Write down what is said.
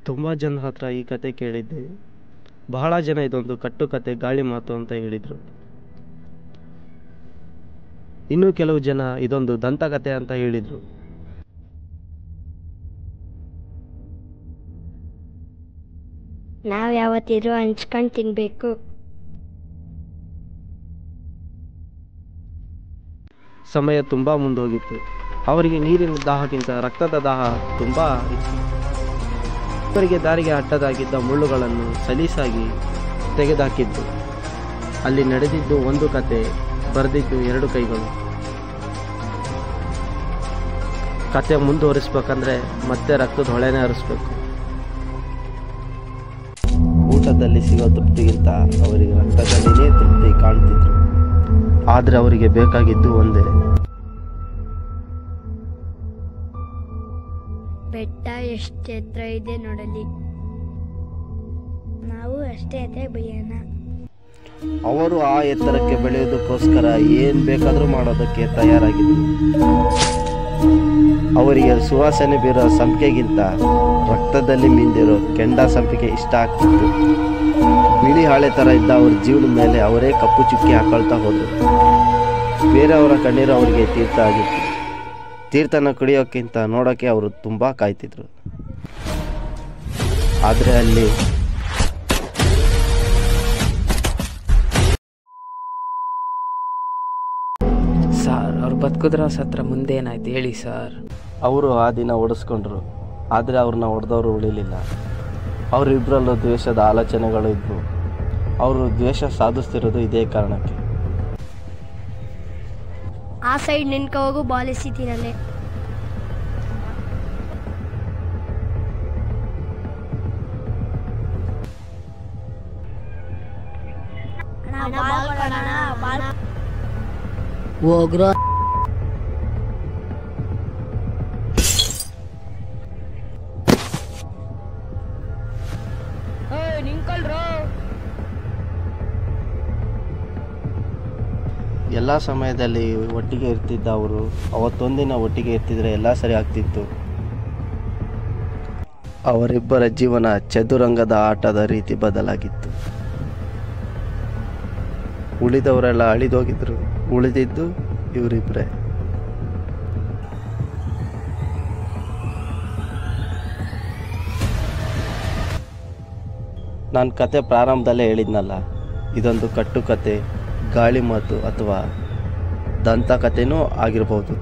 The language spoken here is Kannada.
ತುಂಬ ಜನರ ಹತ್ರ ಈ ಕತೆ ಕೇಳಿದ್ದೆ. ಬಹಳ ಜನ ಇದೊಂದು ಕಟ್ಟುಕತೆ, ಗಾಳಿ ಮಾತು ಅಂತ ಹೇಳಿದರು. ಇನ್ನು ಕೆಲವು ಜನ ಇದೊಂದು ದಂತಕತೆ ಅಂತ ಹೇಳಿದರು. ನಾವು ಯಾವತ್ತಿದ್ರೂ ಹಂಚ್ಕೊಂಡು ತಿನ್ನಬೇಕು. ಸಮಯ ತುಂಬ ಮುಂದೋಗಿತ್ತು. ಅವರಿಗೆ ನೀರಿನ ದಾಹಕ್ಕಿಂತ ರಕ್ತದ ದಾಹ ತುಂಬ ಇತ್ತು. ಅವರಿಗೆ ದಾರಿಗೆ ಅಡ್ಡದಾಗಿದ್ದ ಮುಳ್ಳುಗಳನ್ನು ಸಲೀಸಾಗಿ ತೆಗೆದುಹಾಕಿದ್ದು. ಅಲ್ಲಿ ನಡೆದಿದ್ದು ಒಂದು ಕತೆ, ಬರೆದಿದ್ದು ಎರಡು ಕೈಗಳು. ಕತೆ ಮುಂದುವರಿಸ್ಬೇಕಂದ್ರೆ ಮತ್ತೆ ರಕ್ತದ ಹೊಳೆನೇ ಹರಿಸ್ಬೇಕು. ಊಟದಲ್ಲಿ ಸಿಗೋ ತೃಪ್ತಿಗಿಂತ ಅವರಿಗೆ ರಕ್ತದಲ್ಲಿನೇ ತೃಪ್ತಿ ಕಾಣ್ತಿದ್ರು. ಆದರೆ ಅವರಿಗೆ ಬೇಕಾಗಿದ್ದು ಒಂದೇ. ಬೆಟ್ಟ ಎಷ್ಟು ಎತ್ತರ ಇದೆ ನೋಡಲಿ, ನಾವು ಅಷ್ಟೇ ಎತ್ತರ ಬೆಳೆಯೋಣ. ಅವರು ಆ ಎತ್ತರಕ್ಕೆ ಬೆಳೆಯೋದಕ್ಕೋಸ್ಕರ ಏನು ಬೇಕಾದರೂ ಮಾಡೋದಕ್ಕೆ ತಯಾರಾಗಿದ್ದರು. ಅವರಿಗೆ ಸುವಾಸನೆ ಬೀರೋ ಸಂಪಿಗೆಗಿಂತ ರಕ್ತದಲ್ಲಿ ಮಿಂದಿರೋ ಕೆಂಡ ಸಂಪಿಗೆ ಇಷ್ಟ ಆಗ್ತಿತ್ತು. ಬಿಳಿ ಹಾಳೆ ಥರ ಇದ್ದ ಅವ್ರ ಜೀವನ ಮೇಲೆ ಅವರೇ ಕಪ್ಪು ಚುಕ್ಕಿ ಹಾಕೊಳ್ತಾ ಹೋದರು. ಬೇರೆಯವರ ಕಣ್ಣೀರು ಅವರಿಗೆ ತೀರ್ಥ ಆಗಿತ್ತು. ತೀರ್ಥನ ಕುಡಿಯೋಕ್ಕಿಂತ ನೋಡೋಕ್ಕೆ ಅವರು ತುಂಬ ಕಾಯ್ತಿದ್ರು. ಆದರೆ ಅಲ್ಲಿ ಸರ್, ಅವ್ರು ಬದುಕಿದ್ರ ಸತ್ರ ಮುಂದೇನಾಯ್ತು ಹೇಳಿ ಸರ್. ಅವರು ಆ ದಿನ ಓಡಿಸ್ಕೊಂಡ್ರು. ಆದರೆ ಅವ್ರನ್ನ ಹೊಡೆದವರು ಉಳಿಲಿಲ್ಲ. ಅವರಿಬ್ಬರಲ್ಲೂ ದ್ವೇಷದ ಆಲೋಚನೆಗಳು ಇದ್ವು. ಅವರು ದ್ವೇಷ ಸಾಧಿಸ್ತಿರೋದು ಇದೇ ಕಾರಣಕ್ಕೆ. ಆ ಸೈಡ್ ನಿನ್ಕ ಹೋಗು, ಬಾಲ್ ಎಸಿತೀನಲ್ಲೇ. ಹೋಗ್ರೋ. ಎಲ್ಲ ಸಮಯದಲ್ಲಿ ಒಟ್ಟಿಗೆ ಇರ್ತಿದ್ದ ಅವರು ಅವತ್ತೊಂದಿನ ಒಟ್ಟಿಗೆ ಇರ್ತಿದ್ರೆ ಎಲ್ಲ ಸರಿ ಆಗ್ತಿತ್ತು. ಅವರಿಬ್ಬರ ಜೀವನ ಚದುರಂಗದ ಆಟದ ರೀತಿ ಬದಲಾಗಿತ್ತು. ಉಳಿದವರೆಲ್ಲ ಅಳಿದೋಗಿದ್ರು. ಉಳಿದಿದ್ದು ಇವರಿಬ್ಬರೇ. ನಾನು ಕತೆ ಪ್ರಾರಂಭದಲ್ಲೇ ಹೇಳಿದ್ನಲ್ಲ, ಇದೊಂದು ಕಟ್ಟುಕತೆ, ಗಾಳಿ ಮಾತು ಅಥವಾ ದಂತಕಥೆನೂ ಆಗಿರ್ಬೋದು.